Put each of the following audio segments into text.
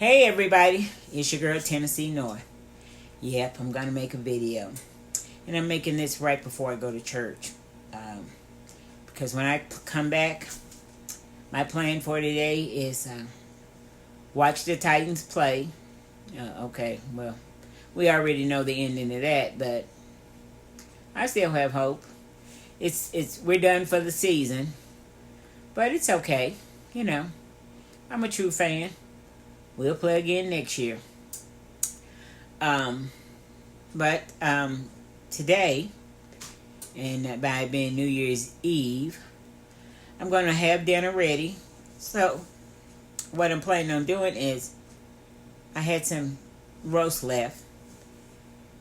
Hey everybody, it's your girl Tennessee North. Yep, I'm gonna make a video, and I'm making this right before I go to church, because when I come back, my plan for today is watch the Titans play. Okay, well, we already know the ending of that, but I still have hope. We're done for the season, but it's okay. You know, I'm a true fan. We'll play again next year. But today, and by being New Year's Eve, I'm going to have dinner ready. So, what I'm planning on doing is, I had some roast left,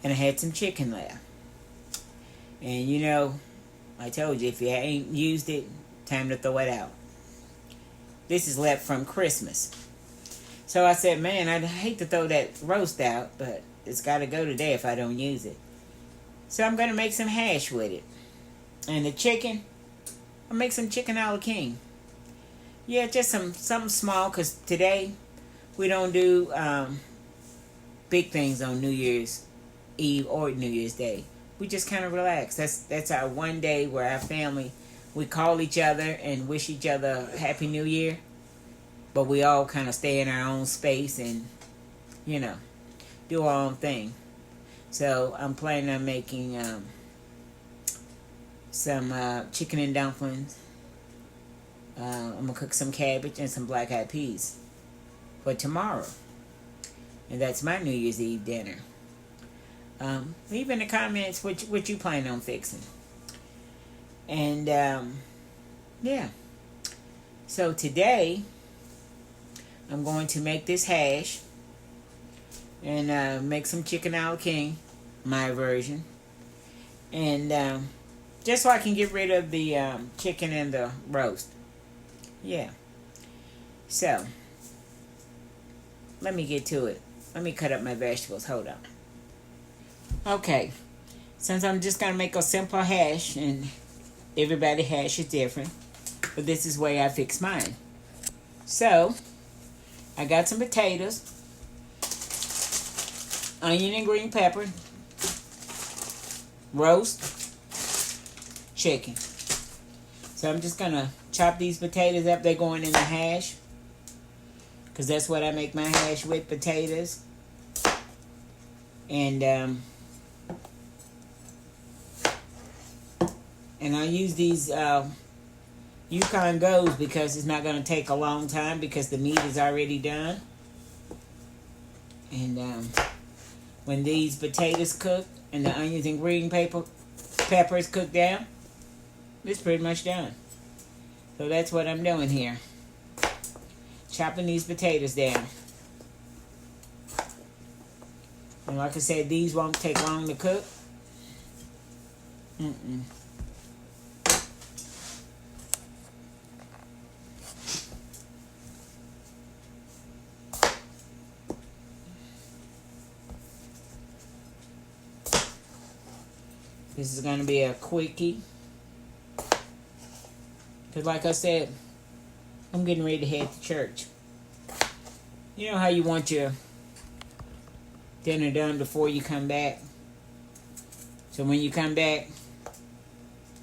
and I had some chicken left. And you know, I told you, if you ain't used it, time to throw it out. This is left from Christmas. So I said, man, I'd hate to throw that roast out, but it's got to go today if I don't use it. So I'm going to make some hash with it. And the chicken, I'll make some chicken a la king. Yeah, just something small, because today we don't do big things on New Year's Eve or New Year's Day. We just kind of relax. That's our one day where our family, we call each other and wish each other a Happy New Year. But we all kind of stay in our own space and, you know, do our own thing. So I'm planning on making some chicken and dumplings. I'm going to cook some cabbage and some black-eyed peas for tomorrow. And that's my New Year's Eve dinner. Leave in the comments what you plan on fixing. And, yeah. So today, I'm going to make this hash and make some chicken a la king, my version. And just so I can get rid of the chicken and the roast. Yeah. So, let me get to it. Let me cut up my vegetables. Hold on. Okay. Since I'm just going to make a simple hash, and everybody's hash is different, but this is the way I fix mine. So, I got some potatoes, onion and green pepper, roast, chicken. So I'm just going to chop these potatoes up. They're going in the hash, because that's what I make my hash with, potatoes. And I use these Yukon Go's because it's not going to take a long time because the meat is already done. And when these potatoes cook and the onions and green peppers cook down, it's pretty much done. So that's what I'm doing here. Chopping these potatoes down. And like I said, these won't take long to cook. This is going to be a quickie. Because like I said, I'm getting ready to head to church. You know how you want your dinner done before you come back? So when you come back,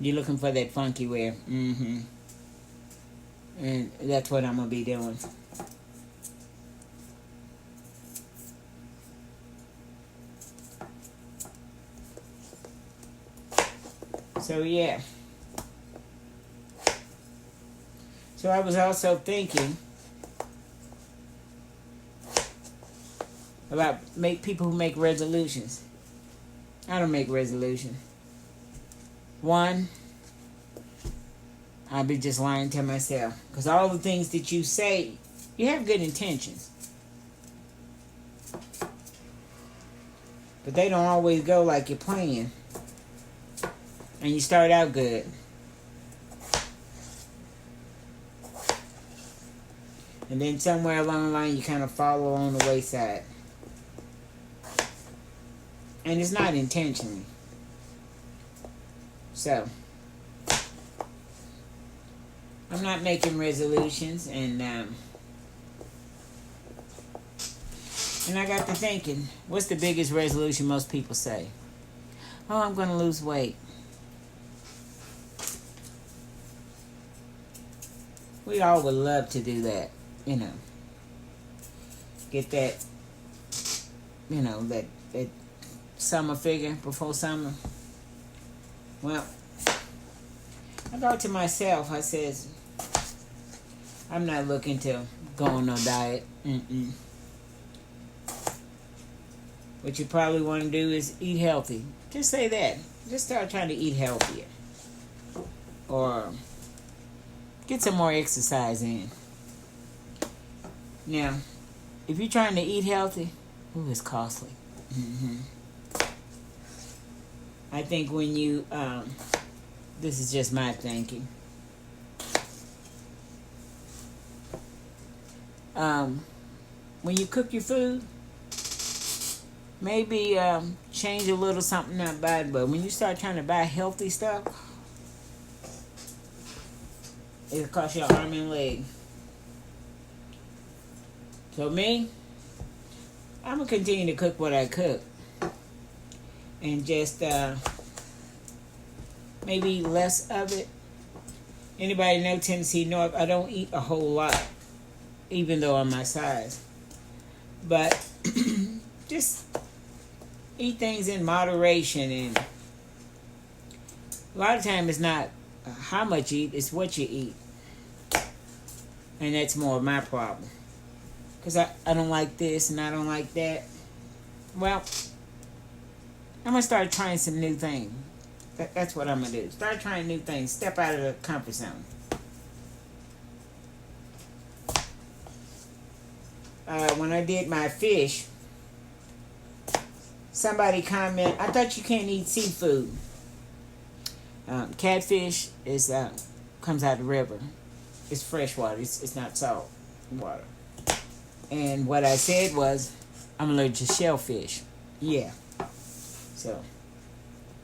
you're looking for that funky wear. And that's what I'm going to be doing. So yeah. So I was also thinking about people who make resolutions. I don't make resolutions. One, I'll be just lying to myself. Because all the things that you say, you have good intentions. But they don't always go like you're planning. And you start out good. And then somewhere along the line, you kind of follow on the wayside. And it's not intentionally. So, I'm not making resolutions, and And I got to thinking, what's the biggest resolution most people say? Oh, I'm going to lose weight. We all would love to do that, you know. Get that, you know, that summer figure before summer. Well, I thought to myself, I says, I'm not looking to go on no diet. What you probably want to do is eat healthy. Just say that. Just start trying to eat healthier. Or get some more exercise in. Now, if you're trying to eat healthy, it's costly. I think when you, this is just my thinking. When you cook your food, maybe change a little something, not bad, but when you start trying to buy healthy stuff, it'll cost you an arm and leg. So me, I'm going to continue to cook what I cook. And just maybe less of it. Anybody know Tennessee North? I don't eat a whole lot, even though I'm my size. But just eat things in moderation. And a lot of time it's not how much you eat, it's what you eat. And that's more of my problem. Because I don't like this and I don't like that. Well, I'm going to start trying some new things. That's what I'm going to do. Start trying new things. Step out of the comfort zone. When I did my fish, somebody commented, I thought you can't eat seafood. Catfish is comes out of the river. It's fresh water. It's not salt water. And what I said was, I'm allergic to shellfish. Yeah. So,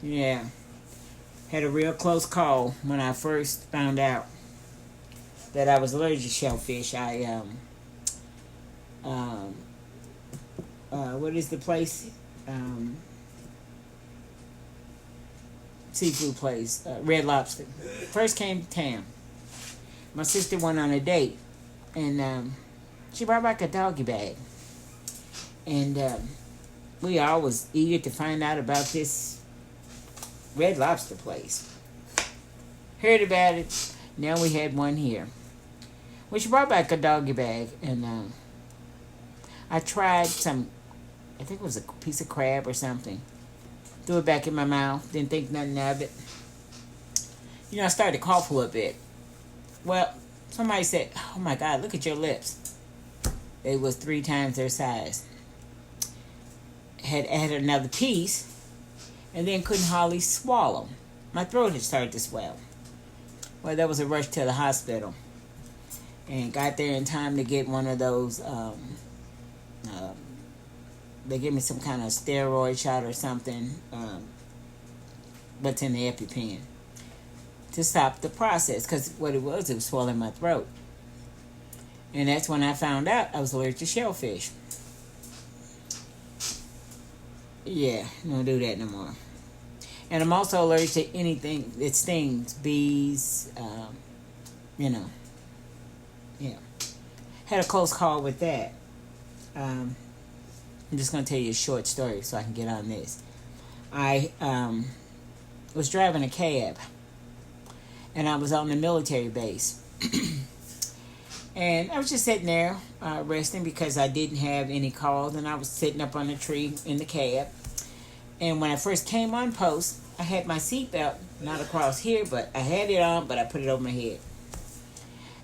yeah. Had a real close call when I first found out that I was allergic to shellfish. What is the place? Seafood place. Red Lobster. First came to town. My sister went on a date. And she brought back a doggy bag. And we all was eager to find out about this Red Lobster place. Heard about it. Now we had one here. Well, she brought back a doggy bag. And I tried some, I think it was a piece of crab or something. Threw it back in my mouth. Didn't think nothing of it. You know, I started to cough a little bit. Well, somebody said, oh my God, look at your lips. It was 3 times their size. Had added another piece. And then couldn't hardly swallow. My throat had started to swell. Well, there was a rush to the hospital. And got there in time to get one of those, they gave me some kind of steroid shot or something, what's in the EpiPen, to stop the process. Because what it was swelling my throat. And that's when I found out I was allergic to shellfish. Yeah, don't do that no more. And I'm also allergic to anything that stings, bees, you know. Yeah. Had a close call with that. I'm just going to tell you a short story so I can get on this. I was driving a cab, and I was on the military base. And I was just sitting there resting because I didn't have any calls, and I was sitting up on a tree in the cab. And when I first came on post, I had my seatbelt, not across here, but I had it on, but I put it over my head.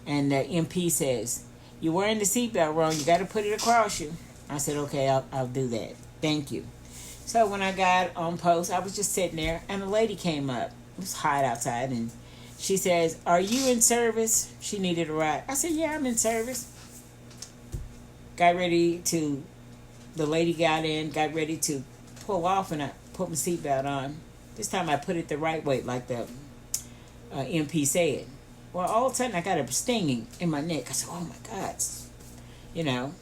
And the MP says, you're wearing the seatbelt wrong, you got to put it across you. I said, okay, I'll do that. Thank you. So when I got on post, I was just sitting there, and a lady came up. It was hot outside, and she says, are you in service? She needed a ride. I said, yeah, I'm in service. Got ready to, the lady got in, got ready to pull off, and I put my seatbelt on. This time I put it the right way, like the MP said. Well, all of a sudden I got a stinging in my neck. I said, oh my God. You know,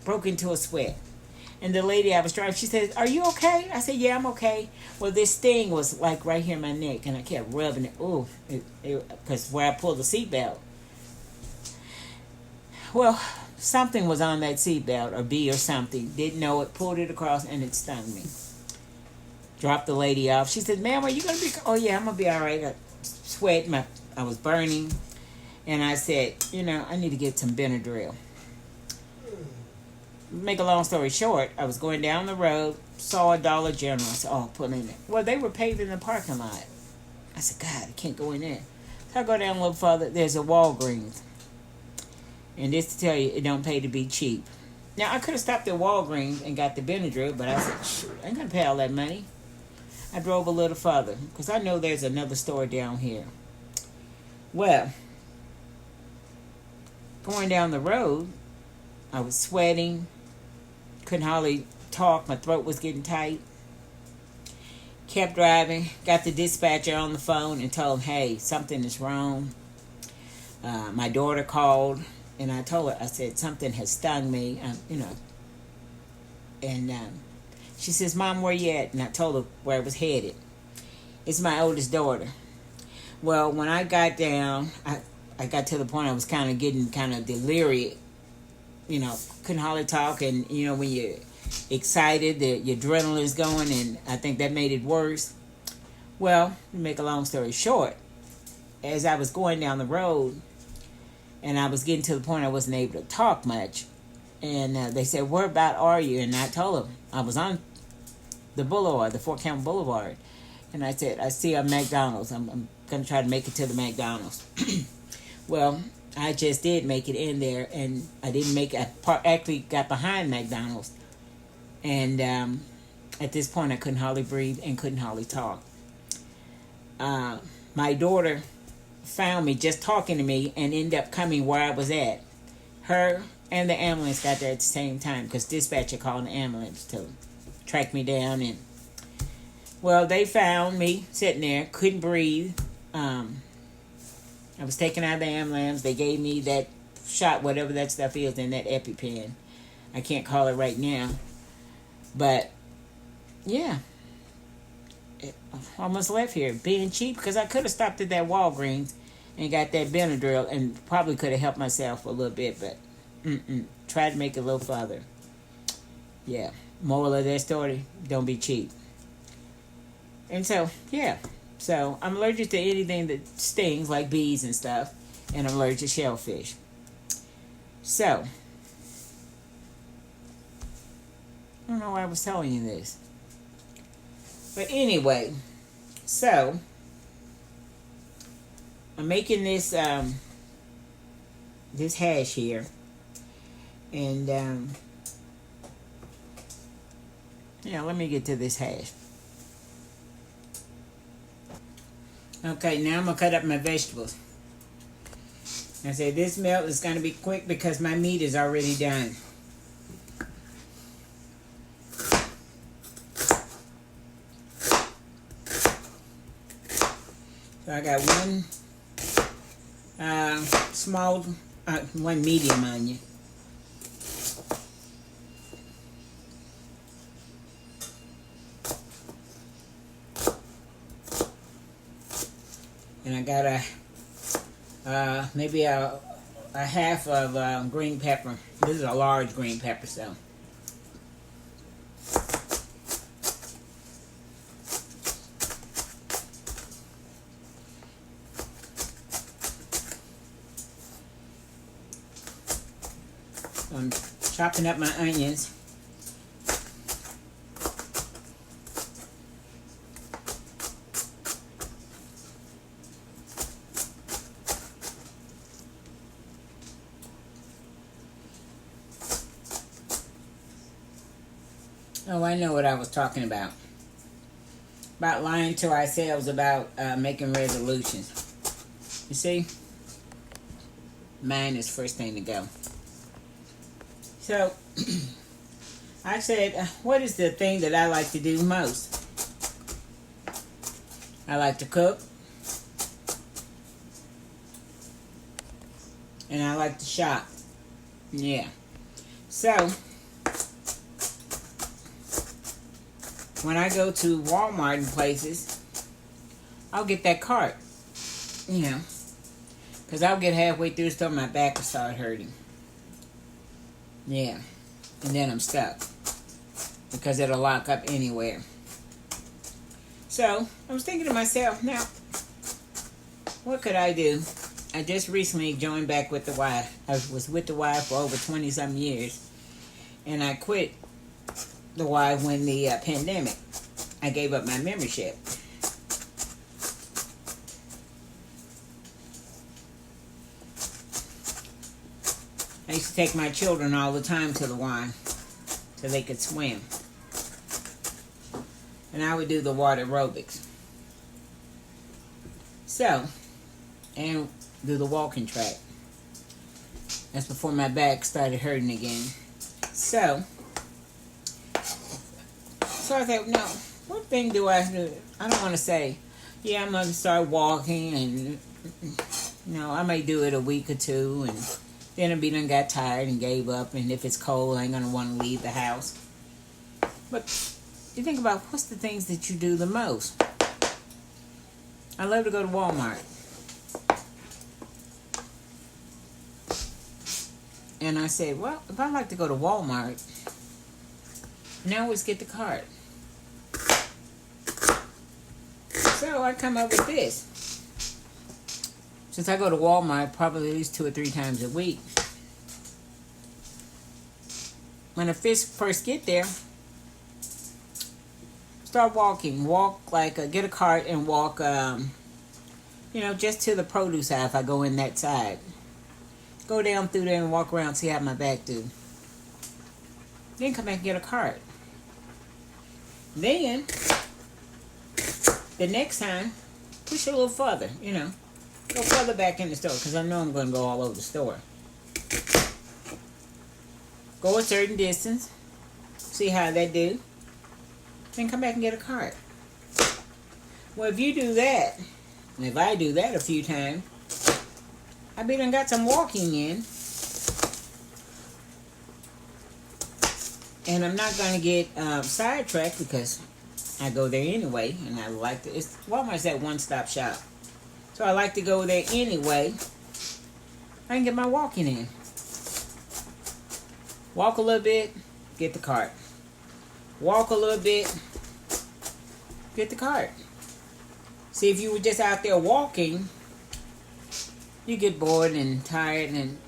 broke into a sweat. And the lady I was driving, she said, "Are you okay?" I said, "Yeah, I'm okay." Well, this sting was like right here in my neck, and I kept rubbing it. Ooh, because where I pulled the seatbelt. Well, something was on that seatbelt, or bee or something. Didn't know it. Pulled it across, and it stung me. Dropped the lady off. She said, "Ma'am, are you gonna be?" "Oh yeah, I'm gonna be all right." I sweat. I was burning, and I said, I need to get some Benadryl. Make a long story short, I was going down the road, saw a Dollar General. I said, "Oh, put in there." Well, they were paving the parking lot. I said, "God, I can't go in there." So I go down a little further. There's a Walgreens. And this to tell you, it don't pay to be cheap. Now, I could have stopped at Walgreens and got the Benadryl, but I said, shoot, I ain't going to pay all that money. I drove a little further because I know there's another store down here. Well, going down the road, I was sweating. Couldn't hardly talk. My throat was getting tight. Kept driving. Got the dispatcher on the phone and told him, "Hey, something is wrong." My daughter called, and I told her, I said, "Something has stung me," And she says, "Mom, where you at?" And I told her where I was headed. It's my oldest daughter. Well, when I got down, I got to the point I was kind of getting kind of delirious. Couldn't hardly talk, and when you're excited, your adrenaline is going, and I think that made it worse. Well, to make a long story short, as I was going down the road, and I was getting to the point I wasn't able to talk much, and they said, "Where about are you?" And I told them I was on the boulevard, the Fort Campbell Boulevard, and I said, "I see a McDonald's. I'm going to try to make it to the McDonald's." Well, I just did make it in there, and I didn't make it. I actually got behind McDonald's, and at this point I couldn't hardly breathe and couldn't hardly talk. My daughter found me just talking to me and ended up coming where I was at. Her and the ambulance got there at the same time because dispatcher called an ambulance to track me down, and well, they found me sitting there, couldn't breathe. I was taken out of the ambulance. They gave me that shot, whatever that stuff is, in that EpiPen. I can't call it right now. But, yeah. I almost left here being cheap because I could have stopped at that Walgreens and got that Benadryl and probably could have helped myself a little bit, but tried to make it a little further. Yeah. Moral of that story, don't be cheap. And so, yeah. So, I'm allergic to anything that stings, like bees and stuff. And I'm allergic to shellfish. So, I don't know why I was telling you this. But anyway, so, I'm making this, this hash here. And, let me get to this hash. Okay, now I'm going to cut up my vegetables. I say this meal is going to be quick because my meat is already done. So I got one one medium onion. And I got maybe a half of green pepper. This is a large green pepper, so. I'm chopping up my onions. Oh, I know what I was talking about. About lying to ourselves about making resolutions. You see? Mine is first thing to go. So, I said, what is the thing that I like to do most? I like to cook. And I like to shop. Yeah. So, when I go to Walmart and places, I'll get that cart, you know, because I'll get halfway through the store, my back will start hurting. Yeah, and then I'm stuck because it'll lock up anywhere. So I was thinking to myself, now, what could I do? I just recently joined back with the Y. I was with the Y for over 20-some years, and I quit the Y when the pandemic. I gave up my membership. I used to take my children all the time to the Y so they could swim. And I would do the water aerobics. So, and do the walking track. That's before my back started hurting again. So I thought, no, what thing do I do? I don't want to say, yeah, I'm going to start walking and, I may do it a week or two and then I done got tired and gave up, and if it's cold, I ain't going to want to leave the house. But you think about what's the things that you do the most. I love to go to Walmart. And I said, well, if I like to go to Walmart, now let's get the cart. So I come up with this. Since I go to Walmart probably at least 2 or 3 times a week, when I first get there, start walking. Walk get a cart and walk, just to the produce aisle if I go in that side. Go down through there and walk around, see how my back do. Then come back and get a cart. Then, the next time, push a little further, Go further back in the store, because I know I'm going to go all over the store. Go a certain distance, see how they do. Then come back and get a cart. Well, if you do that, and if I do that a few times, I done got some walking in. And I'm not going to get sidetracked because I go there anyway. And I like to, Walmart's that one-stop shop. So I like to go there anyway. I can get my walking in. Walk a little bit, get the cart. Walk a little bit, get the cart. See, if you were just out there walking, you get bored and tired, and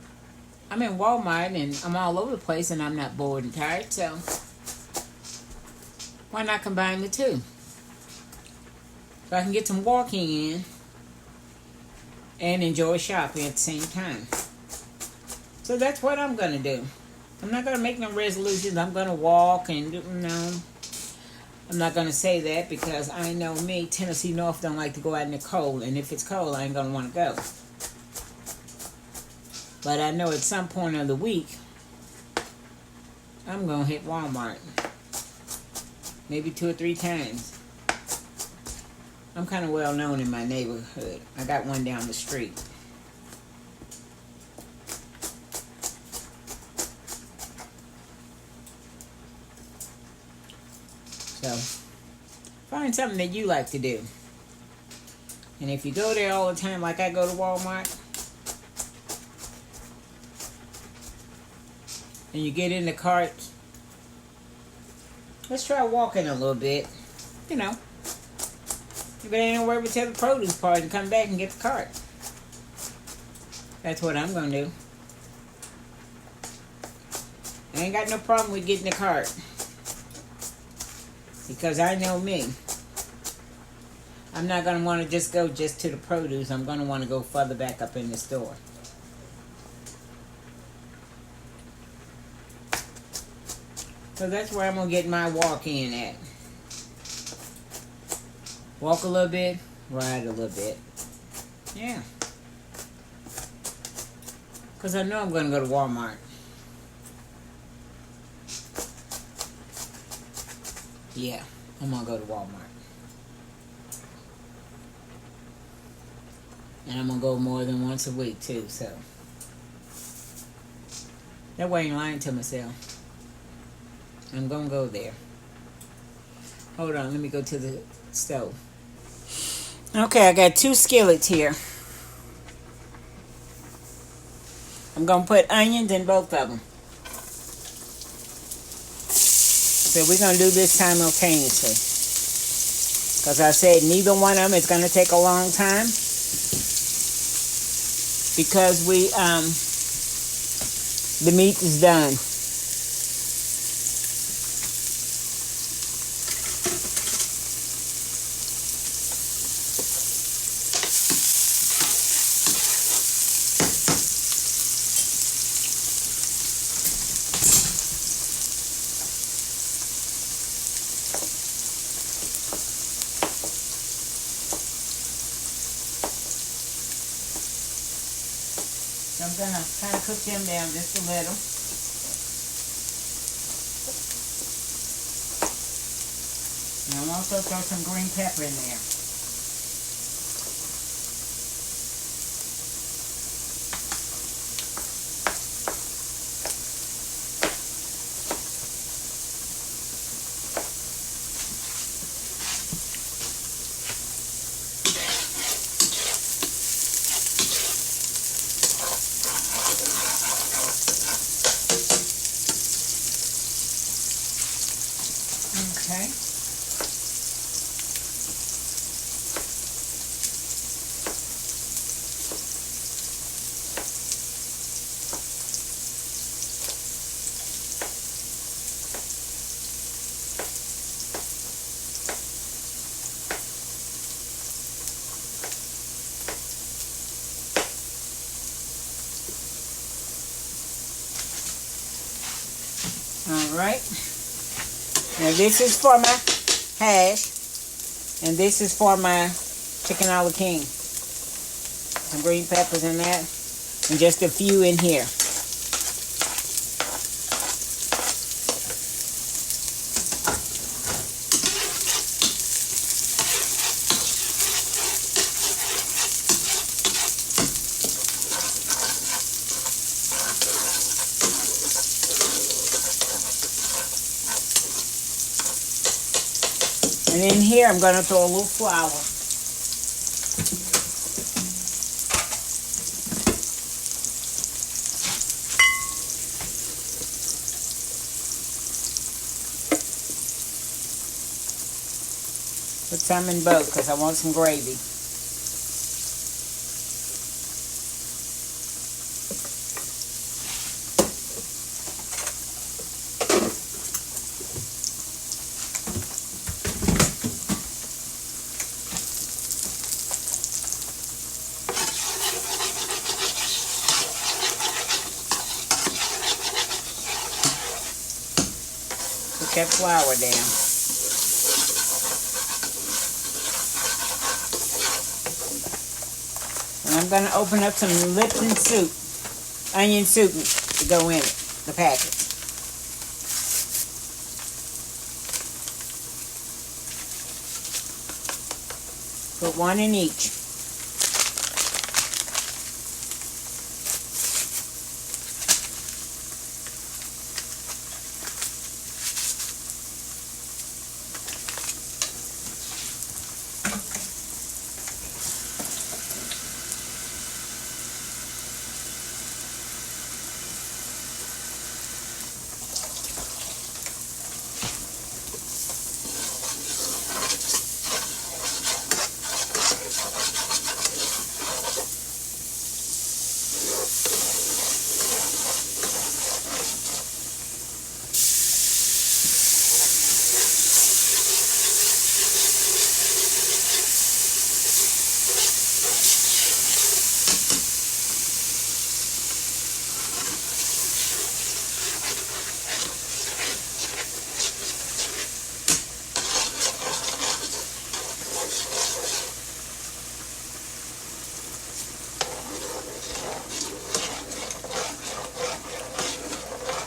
I'm in Walmart and I'm all over the place and I'm not bored and tired, so why not combine the two? So I can get some walking in and enjoy shopping at the same time. So that's what I'm going to do. I'm not going to make no resolutions. I'm going to walk and, I'm not going to say that because I know me, Tennessee North don't like to go out in the cold, and if it's cold, I ain't going to want to go. But I know at some point of the week, I'm going to hit Walmart. Maybe 2 or 3 times. I'm kind of well known in my neighborhood. I got one down the street. So, find something that you like to do. And if you go there all the time, like I go to Walmart, and you get in the cart, let's try walking a little bit. You better ain't worry to the produce part and come back and get the cart. That's what I'm going to do. I ain't got no problem with getting the cart. Because I know me. I'm not going to want to just go just to the produce. I'm going to want to go further back up in the store. So that's where I'm going to get my walk in at. Walk a little bit, ride a little bit. Yeah. Because I know I'm going to go to Walmart. Yeah, I'm going to go to Walmart. And I'm going to go more than once a week too, so. That way I ain't lying to myself. I'm going to go there. Hold on, let me go to the stove. Okay, I got 2 skillets here. I'm going to put onions in both of them. So we're going to do this simultaneously. Because I said neither one of them is going to take a long time. Because the meat is done. So I'm going to kind of cook them down just a little. And I'll also throw some green pepper in there. Okay. All right. Now this is for my hash, and this is for my chicken a la king. Some green peppers in that, and just a few in here. And in here, I'm going to throw a little flour. Put some in both because I want some gravy. Put that flour down. And I'm going to open up some Lipton soup, onion soup to go in it, the packet. Put one in each.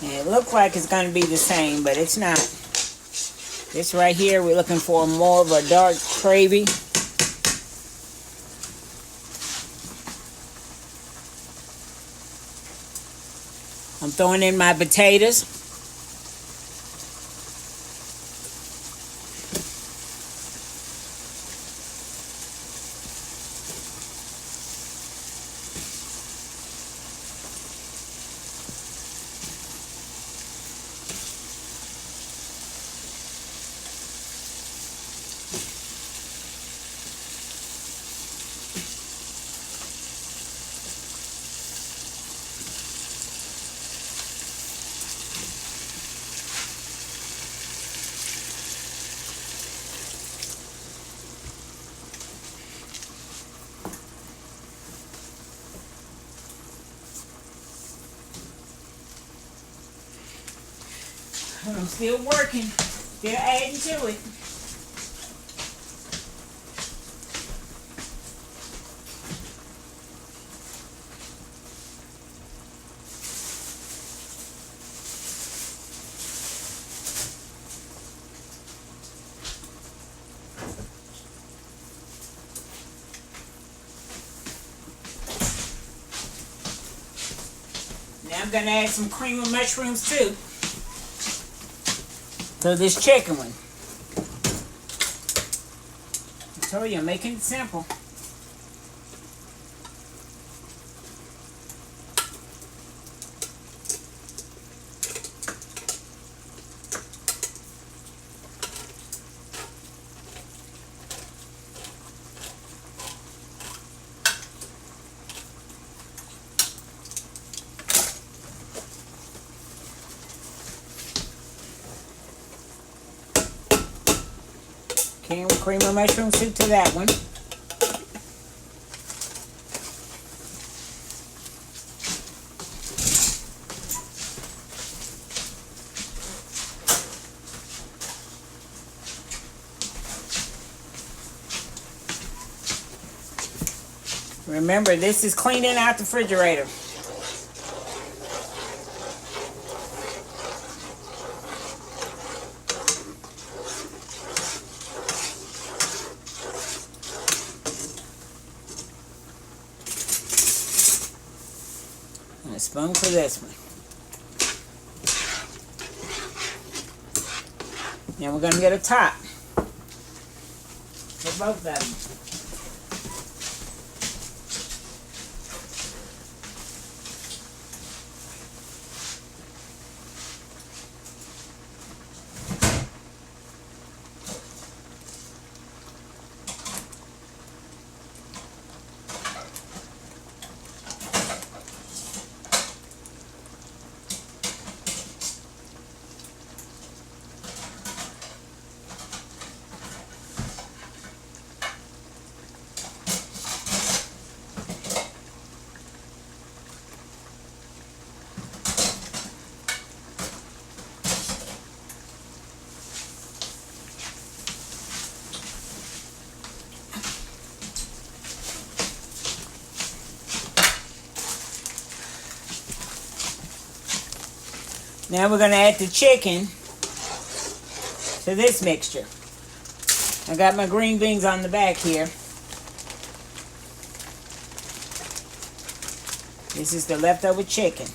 And it looks like it's going to be the same, but it's not. This right here, we're looking for more of a dark gravy. I'm throwing in my potatoes. I'm still working, still adding to it. Now I'm going to add some cream of mushrooms too. So this chicken one. I told you I'm making it simple. Cream of mushroom soup to that one. Remember, this is cleaning out the refrigerator. A spoon for this one. Now we're going to get a top for both of them. Now we're going to add the chicken to this mixture. I got my green beans on the back here. This is the leftover chicken.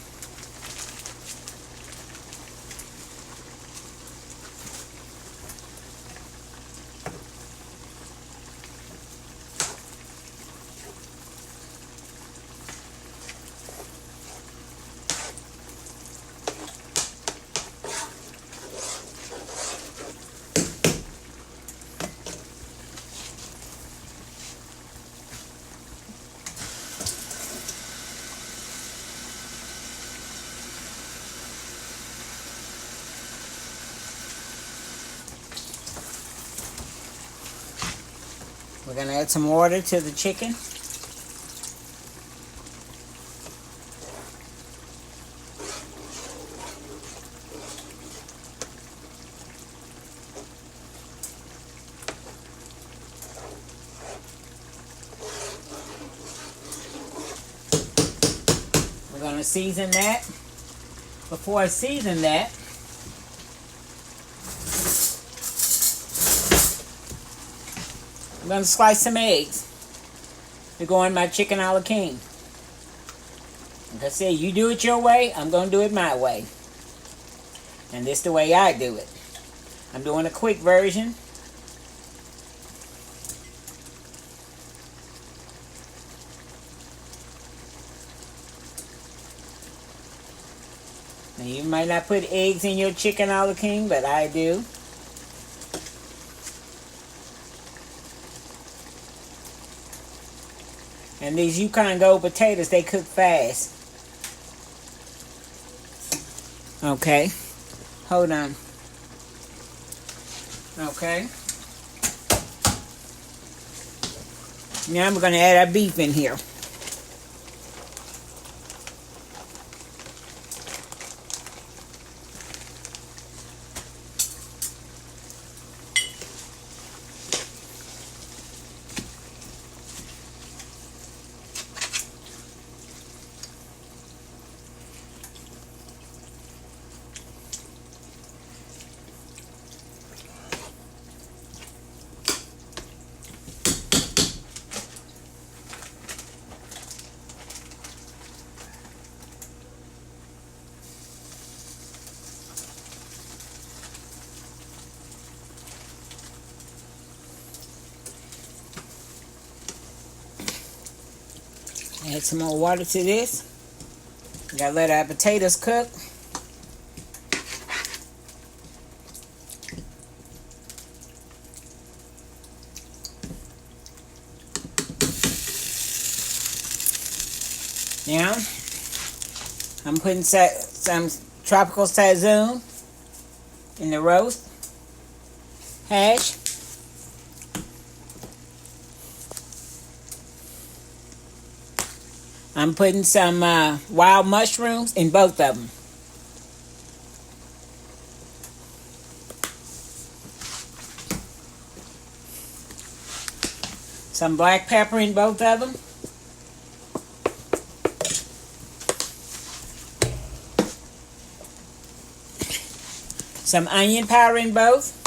We're going to add some water to the chicken. We're going to season that. Before I season that, I'm going to slice some eggs to go in my chicken a la king. Like I said, you do it your way, I'm going to do it my way. And this is the way I do it. I'm doing a quick version. Now you might not put eggs in your chicken a la king, but I do. And these Yukon Gold potatoes, they cook fast. Okay. Hold on. Okay. Now we're going to add our beef in here. Add some more water to this. Gotta let our potatoes cook. Now, I'm putting some tropical Sazon in the roast hash. I'm putting some wild mushrooms in both of them. Some black pepper in both of them. Some onion powder in both.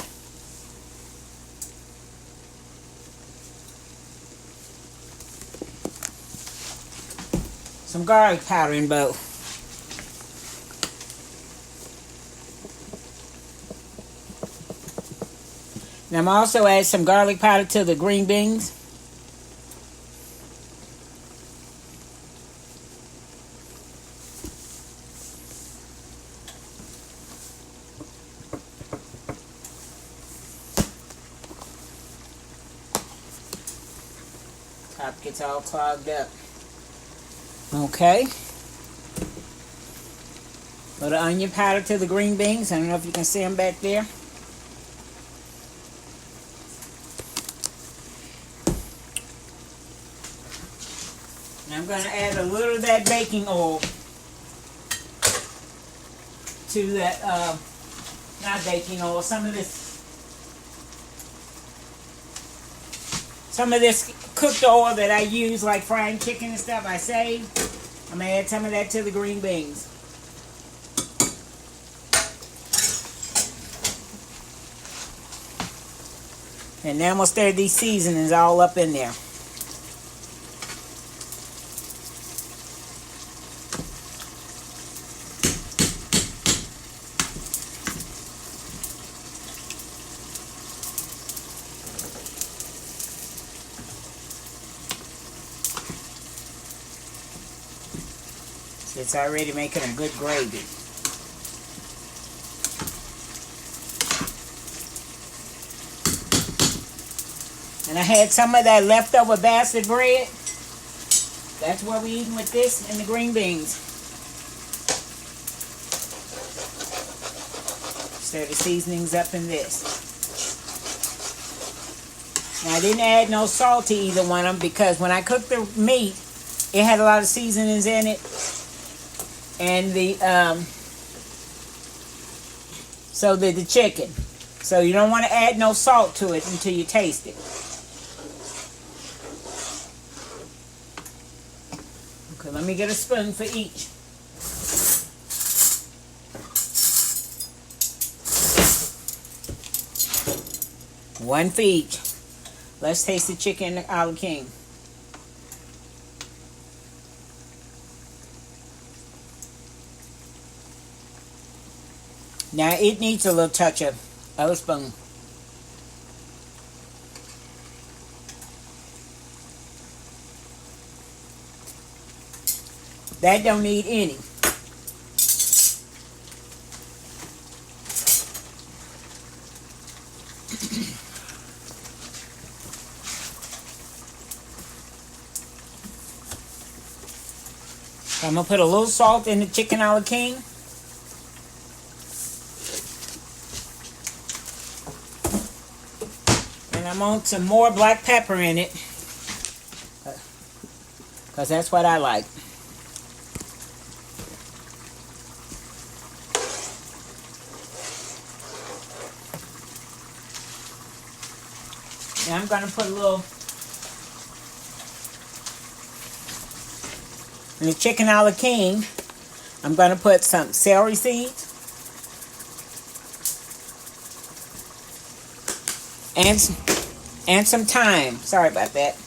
Some garlic powder in both. And I'm also adding some garlic powder to the green beans. Top gets all clogged up. Okay. Little onion powder to the green beans. I don't know if you can see them back there. And I'm going to add a little of that baking oil to that, not baking oil, some of this cooked oil that I use like frying chicken and stuff I save. I'm going to add some of that to the green beans. And now I'm going to stir these seasonings all up in there. It's already making a good gravy. And I had some of that leftover bastard bread. That's what we're eating with this and the green beans. Stir the seasonings up in this. Now I didn't add no salt to either one of them because when I cooked the meat, it had a lot of seasonings in it. And so did the chicken. So you don't want to add no salt to it until you taste it. Okay, let me get a spoon for each. One for each. Let's taste the chicken a la king. Now it needs a little touch of a spoon. That don't need any. I'm going to put a little salt in the chicken a la king. And I'm on some more black pepper in it. Because that's what I like. Now I'm going to put a little... In the chicken a la king, I'm going to put some celery seeds. And some thyme. Sorry about that.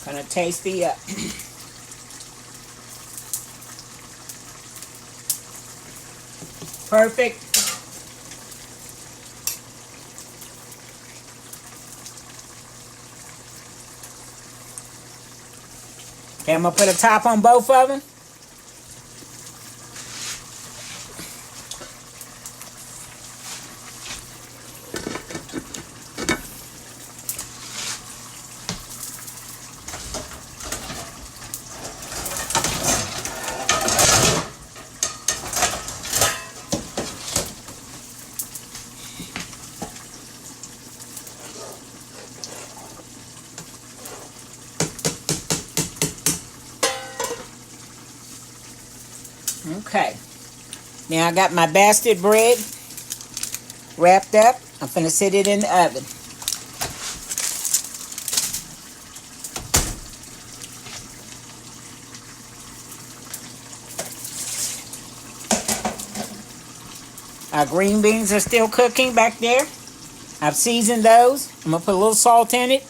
Gonna taste the perfect. Okay, I'm gonna put a top on both of them. Okay. Now I got my bastard bread wrapped up. I'm finna sit it in the oven. Our green beans are still cooking back there. I've seasoned those. I'm gonna put a little salt in it.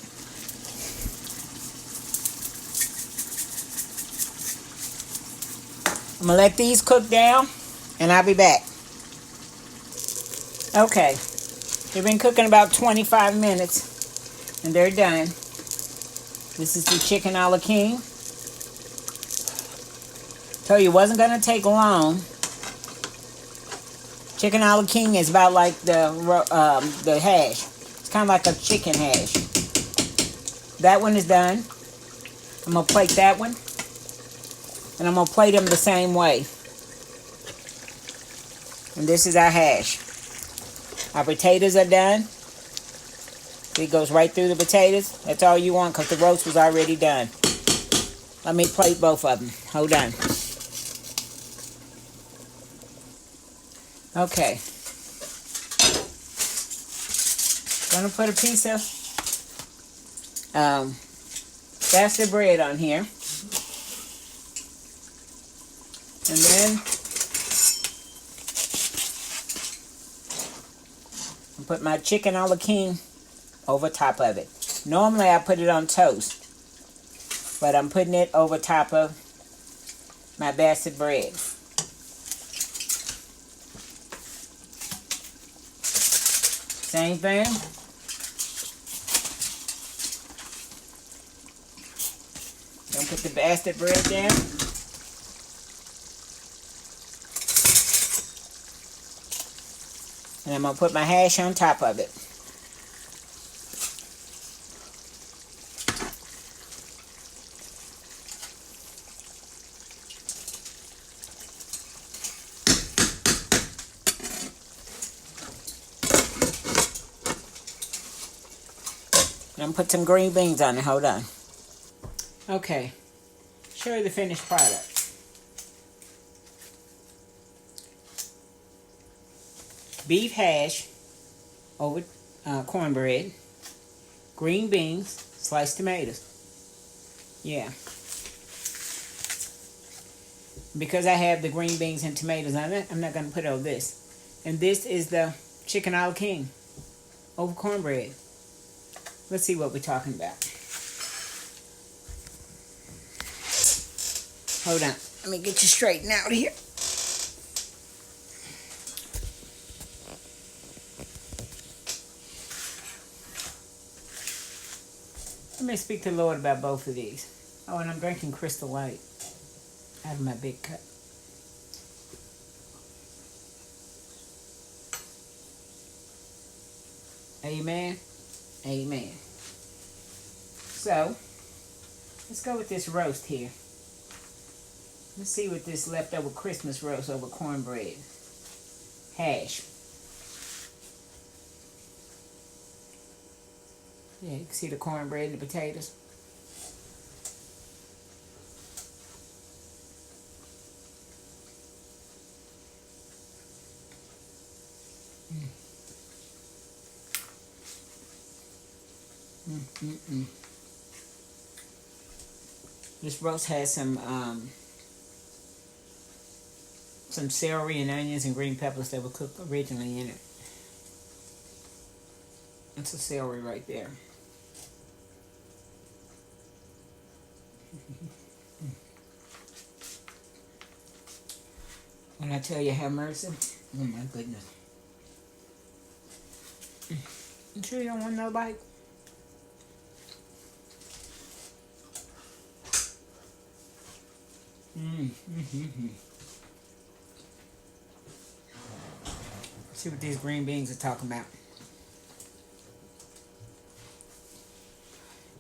I'm gonna let these cook down and I'll be back. Okay, they've been cooking about 25 minutes and they're done. This is the chicken a la king. Told you it wasn't gonna take long. Chicken a la king is about like the hash. It's kind of like a chicken hash. That one is done. I'm gonna plate that one, and I'm gonna plate them the same way. And this is our hash. Our potatoes are done. It goes right through the potatoes. That's all you want because the roast was already done. Let me plate both of them. Hold on. Okay. Gonna put a piece of bastard bread on here. And then I put my chicken a la king over top of it. Normally I put it on toast, but I'm putting it over top of my bastard bread. Same thing. Gonna put the bastard bread down. And I'm gonna put my hash on top of it. And I'm gonna put some green beans on it. Hold on. Okay. Show you the finished product. Beef hash over cornbread, green beans, sliced tomatoes. Yeah. Because I have the green beans and tomatoes on it, I'm not going to put all this. And this is the chicken a la king over cornbread. Let's see what we're talking about. Hold on. Let me get you straightened out here. Let me speak to the Lord about both of these. Oh, and I'm drinking Crystal Light out of my big cup. Amen. Amen. So, let's go with this roast here. Let's see what this leftover Christmas roast over cornbread. Hash. Yeah, you can see the cornbread and the potatoes. This roast has some celery and onions and green peppers that were cooked originally in it. That's a celery right there. When I tell you have mercy, oh my goodness. You sure you don't want no bite? See what these green beans are talking about.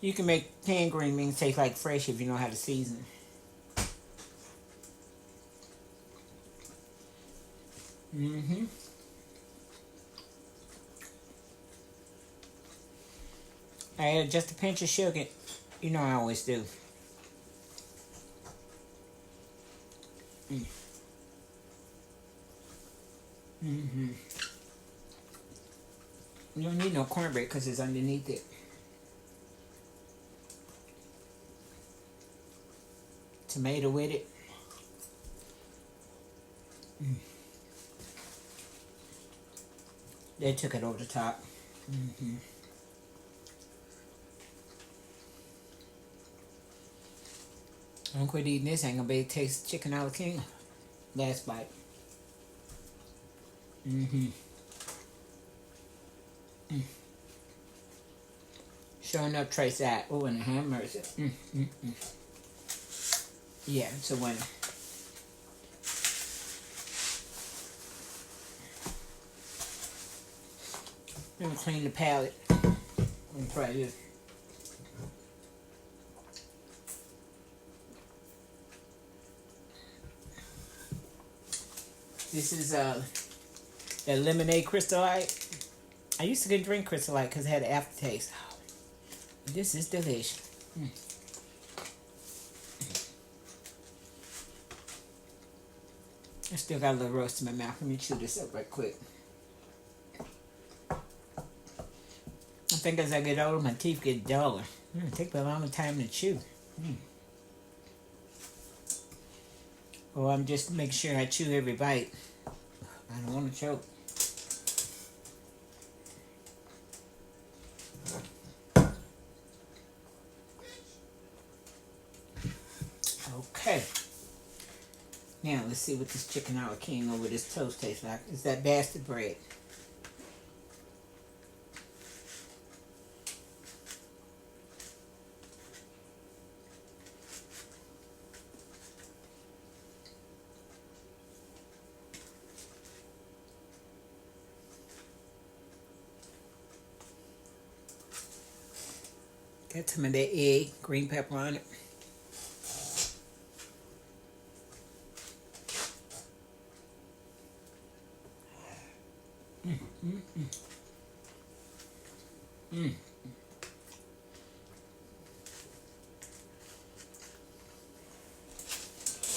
You can make canned green beans taste like fresh if you know how to season. I add just a pinch of sugar. You know I always do. You don't need no cornbread because it's underneath it. Tomato with it. They took it over the top. I don't quit eating this. Ain't gonna be able to taste chicken a la king. Last bite. Sure enough, trace that. Oh, and have mercy. Yeah, it's a winner. Let me clean the palate and try this. This is the lemonade Crystal Light. I used to drink Crystal Light because it had an aftertaste. This is delicious. I still got a little roast in my mouth. Let me chew this up right quick. I think as I get older, my teeth get duller. It takes a longer time to chew. Or I'm just making sure I chew every bite. I don't want to choke. Okay. Now let's see what this chicken a la king over this toast tastes like. It's that bastard bread. Got some of that egg, green pepper on it.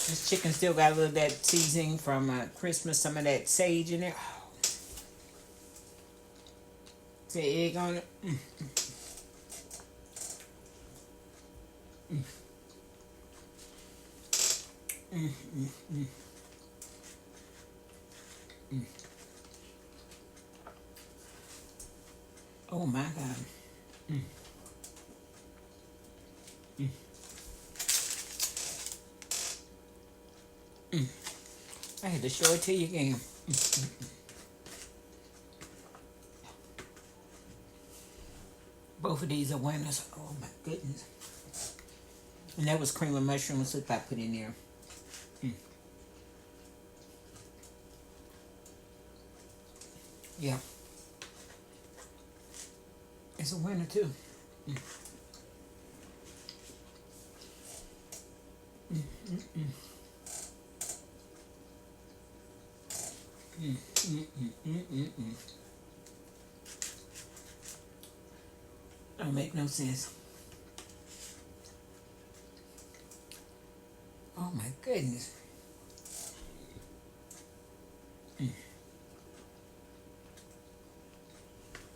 This chicken still got a little of that seasoning from Christmas, some of that sage in it. The egg on it. Oh my God. I had to show it to you again. Both of these are winners. Oh my goodness. And that was cream of mushroom soup I put in there. Yeah. It's a winner too. Don't make no sense. Oh my goodness.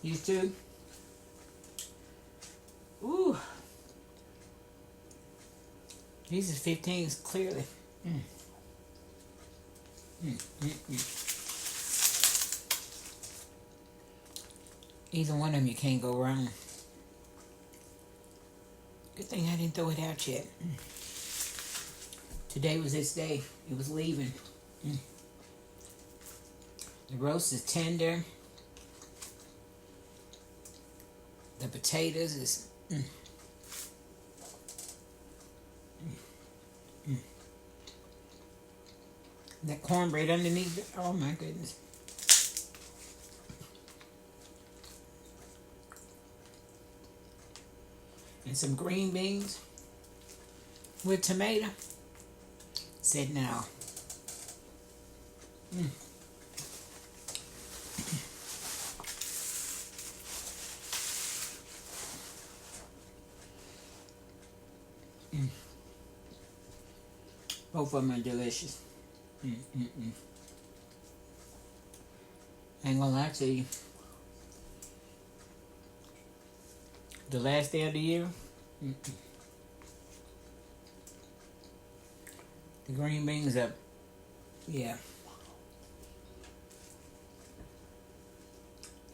These two. Ooh. These are 15s clearly. Either one of them you can't go wrong. Good thing I didn't throw it out yet. Today was its day. It was leaving. The roast is tender. The potatoes is... That cornbread underneath it. Oh my goodness. And some green beans with tomato. Said now. Both of them are delicious. I ain't gonna lie to you. The last day of the year, the green beans up. Yeah.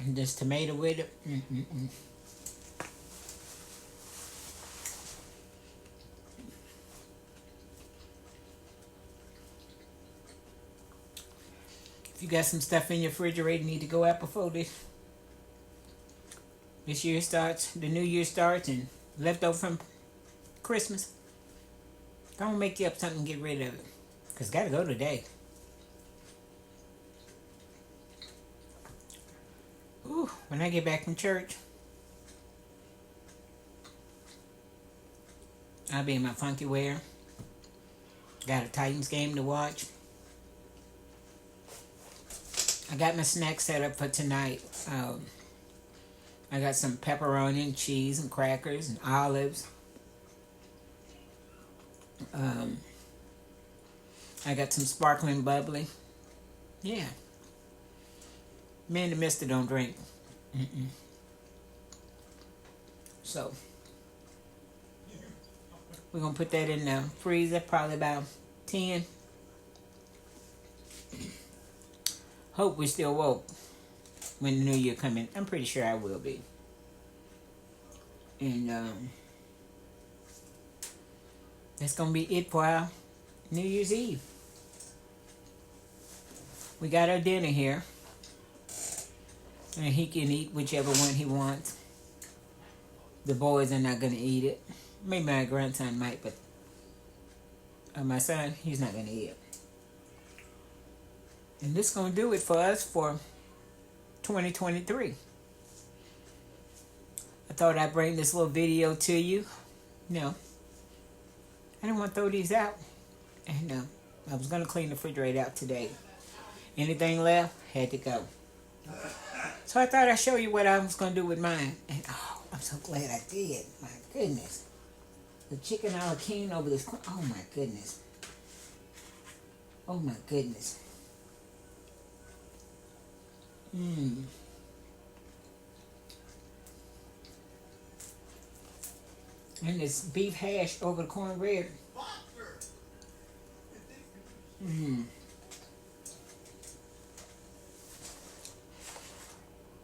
And this tomato with it. If you got some stuff in your refrigerator, need to go out before this year starts, the new year starts, and leftover from Christmas. Go and make you up something and get rid of it. Because gotta go today. Ooh, when I get back from church, I'll be in my funky wear. Got a Titans game to watch. I got my snack set up for tonight. I got some pepperoni and cheese and crackers and olives. I got some sparkling bubbly. Yeah. Me and the mister don't drink. So, we're going to put that in the freezer, probably about 10. Hope we're still woke when the new year come in. I'm pretty sure I will be. And that's going to be it for our New Year's Eve. We got our dinner here. And he can eat whichever one he wants. The boys are not going to eat it. Maybe my grandson might, but my son, he's not going to eat it. And this is going to do it for us for 2023. I thought I'd bring this little video to you. No. I didn't want to throw these out. And I was going to clean the refrigerator out today. Anything left had to go. So I thought I'd show you what I was going to do with mine. And oh, I'm so glad I did. My goodness. The chicken a la king over this. Oh my goodness. Oh my goodness. And this beef hash over the cornbread.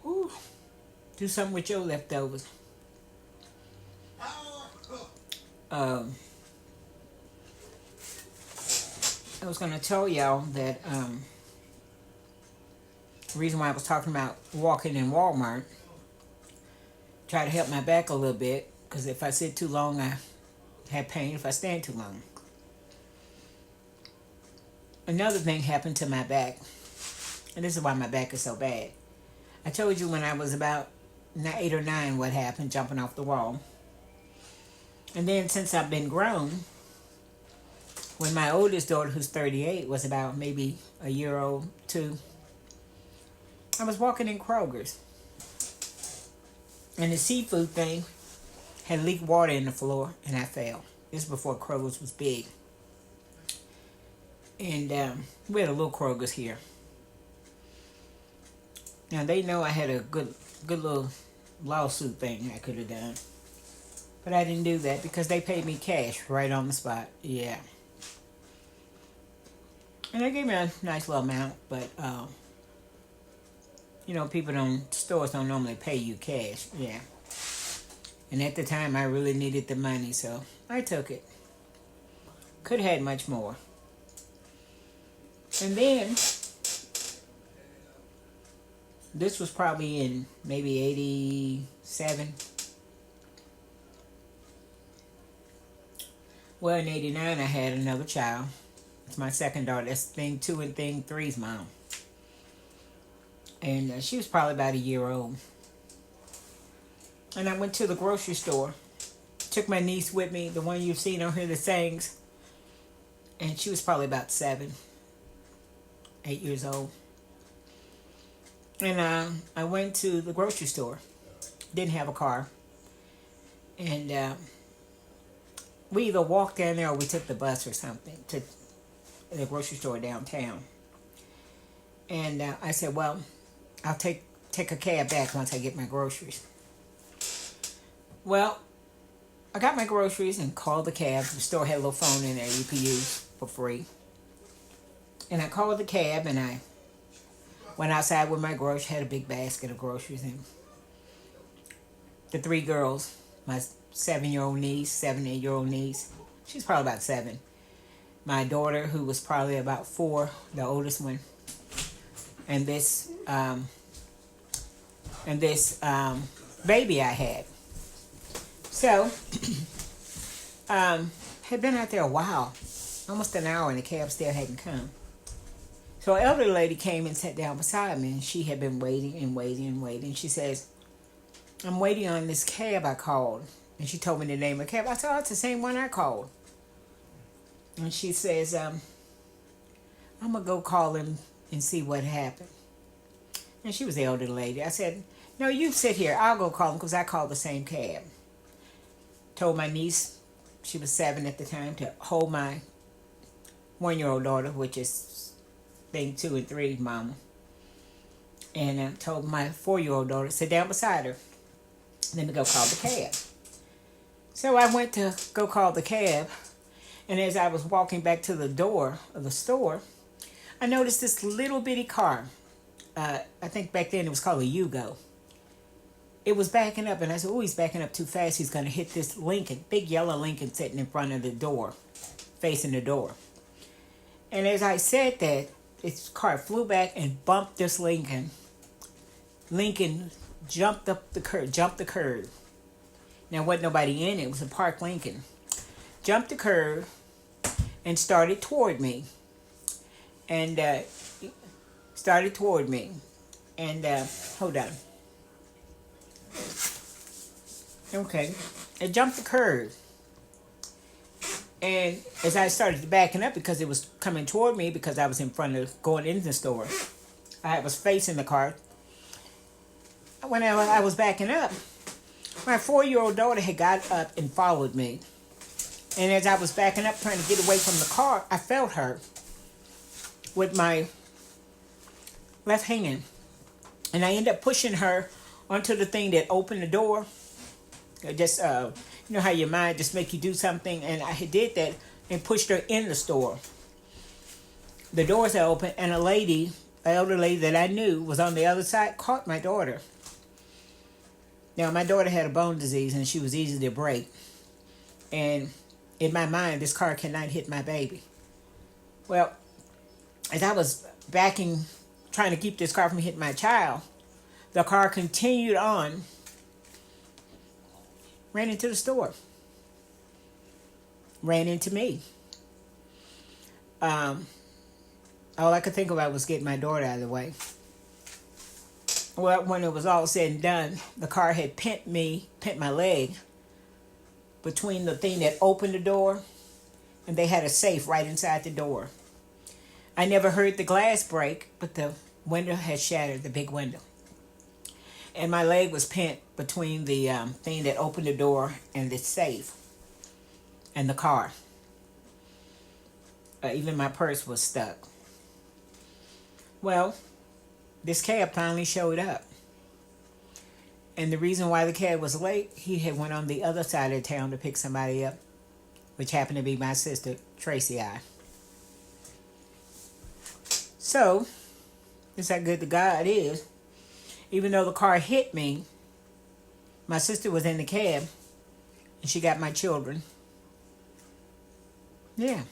Ooh. Do something with your leftovers. I was going to tell y'all that the reason why I was talking about walking in Walmart, try to help my back a little bit, because if I sit too long, I have pain if I stand too long. Another thing happened to my back, and this is why my back is so bad. I told you when I was about 8 or 9 what happened, jumping off the wall. And then since I've been grown, when my oldest daughter, who's 38, was about maybe a year old, 2, I was walking in Kroger's. And the seafood thing had leaked water in the floor, and I fell. This was before Kroger's was big. And we had a little Kroger's here. Now, they know I had a good little lawsuit thing I could have done. But I didn't do that because they paid me cash right on the spot. Yeah. And they gave me a nice little amount, but, you know, stores don't normally pay you cash. Yeah. And at the time, I really needed the money, so I took it. Could have had much more. And then, this was probably in maybe 87. Well, in 89, I had another child. It's my second daughter. That's thing 2 and thing 3's mom. And she was probably about a year old. And I went to the grocery store. Took my niece with me, the one you've seen on here that sings. And she was probably about 7, 8 years old. And I went to the grocery store. Didn't have a car. And we either walked down there or we took the bus or something to the grocery store downtown. And I said, well, I'll take a cab back once I get my groceries. Well, I got my groceries and called the cab. The store had a little phone in there you could use for free. And I called the cab and I went outside with my groceries. Had a big basket of groceries. And the 3 girls, my 7-year-old niece, 7-8-year-old niece. She's probably about 7. My daughter, who was probably about 4, the oldest one. And this baby I had. So, had been out there a while, almost an hour, and the cab still hadn't come. So an elderly lady came and sat down beside me, and she had been waiting and waiting and waiting. She says, I'm waiting on this cab I called. And she told me the name of the cab. I said, oh, it's the same one I called. And she says, I'm going to go call him and see what happened. And she was the elderly lady. I said, no, you sit here. I'll go call him because I called the same cab. Told my niece, she was 7 at the time, to hold my 1-year-old daughter, which is thing 2 and 3, mama. And I told my 4-year-old daughter, sit down beside her. Then to go call the cab. So I went to go call the cab. And as I was walking back to the door of the store, I noticed this little bitty car. I think back then it was called a Yugo. It was backing up, and I said, oh, he's backing up too fast. He's going to hit this Lincoln, big yellow Lincoln sitting in front of the door, facing the door. And as I said that, this car flew back and bumped this Lincoln. Lincoln jumped the curb. Now, wasn't nobody in it. It was a parked Lincoln. Jumped the curb and started toward me. And hold on. Okay. It jumped the curb. And as I started backing up, because it was coming toward me, because I was in front of going into the store, I was facing the car. When I was backing up, my 4-year-old daughter had got up and followed me. And as I was backing up, trying to get away from the car, I felt her with my left hand. And I ended up pushing her onto the thing that opened the door. Just, you know how your mind just make you do something? And I did that and pushed her in the store. The doors are open, and an elder lady that I knew was on the other side, caught my daughter. Now, my daughter had a bone disease, and she was easy to break. And in my mind, this car cannot hit my baby. Well, as I was backing, trying to keep this car from hitting my child, the car continued on, ran into the store, ran into me. All I could think about was getting my daughter out of the way. Well, when it was all said and done, the car had pent my leg between the thing that opened the door, and they had a safe right inside the door. I never heard the glass break, but the window had shattered, the big window. And my leg was pent between the thing that opened the door and the safe and the car. Even my purse was stuck. Well, this cab finally showed up. And the reason why the cab was late, he had went on the other side of town to pick somebody up, which happened to be my sister, Tracy I. So, it's how good the God is. Even though the car hit me, my sister was in the cab. And she got my children. Yeah.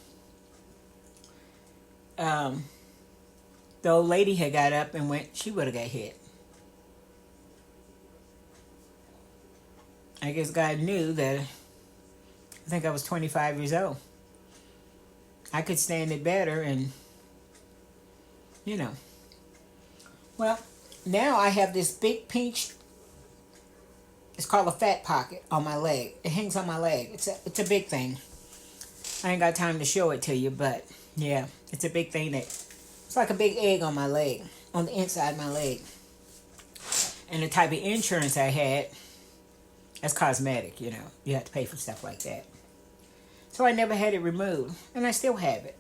The old lady had got up and went, she would have got hit. I guess God knew that I think I was 25 years old. I could stand it better and, you know. Well, now I have this big pink, it's called a fat pocket on my leg. It hangs on my leg. It's a big thing. I ain't got time to show it to you, but yeah, it's a big thing that, it's like a big egg on my leg, on the inside of my leg. And the type of insurance I had, that's cosmetic, you know. You have to pay for stuff like that. So I never had it removed, and I still have it.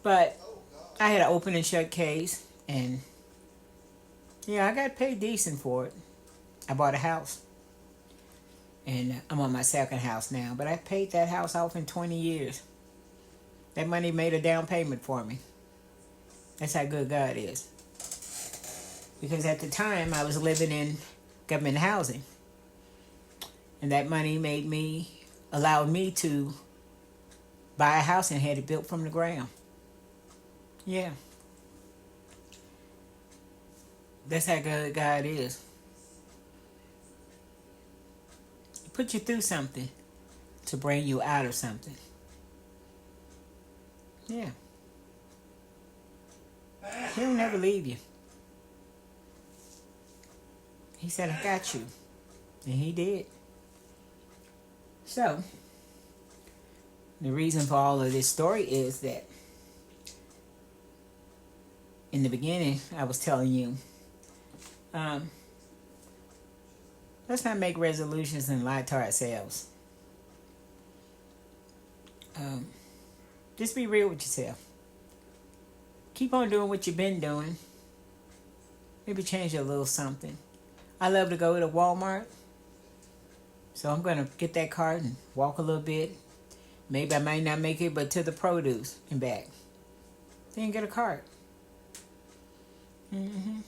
But I had an open and shut case, and yeah, I got paid decent for it. I bought a house, and I'm on my second house now, but I paid that house off in 20 years. That money made a down payment for me. That's how good God is. Because at the time, I was living in government housing. And that money allowed me to buy a house and had it built from the ground. Yeah. That's how good God is. He put you through something to bring you out of something. Yeah. He'll never leave you. He said, I got you. And he did. So, the reason for all of this story is that in the beginning, I was telling you, let's not make resolutions and lie to ourselves. Just be real with yourself. Keep on doing what you've been doing. Maybe change a little something. I love to go to Walmart. So I'm going to get that cart and walk a little bit. Maybe I might not make it, but to the produce and back. Then get a cart. I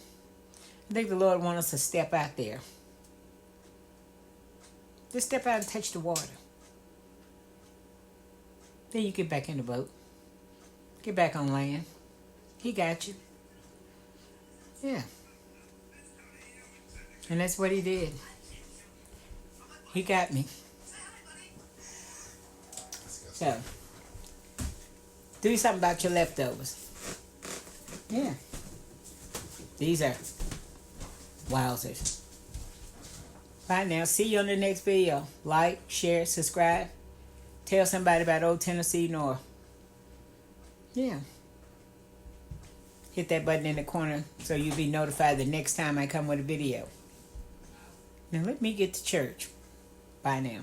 think the Lord wants us to step out there. Just step out and touch the water. Then you get back in the boat. Get back on land. He got you. Yeah. And that's what he did. He got me. So, do something about your leftovers. Yeah. These are wowzers. Bye now. See you on the next video. Like, share, subscribe. Tell somebody about Old Tennessee North. Yeah. Hit that button in the corner so you'll be notified the next time I come with a video. Now let me get to church. Bye now.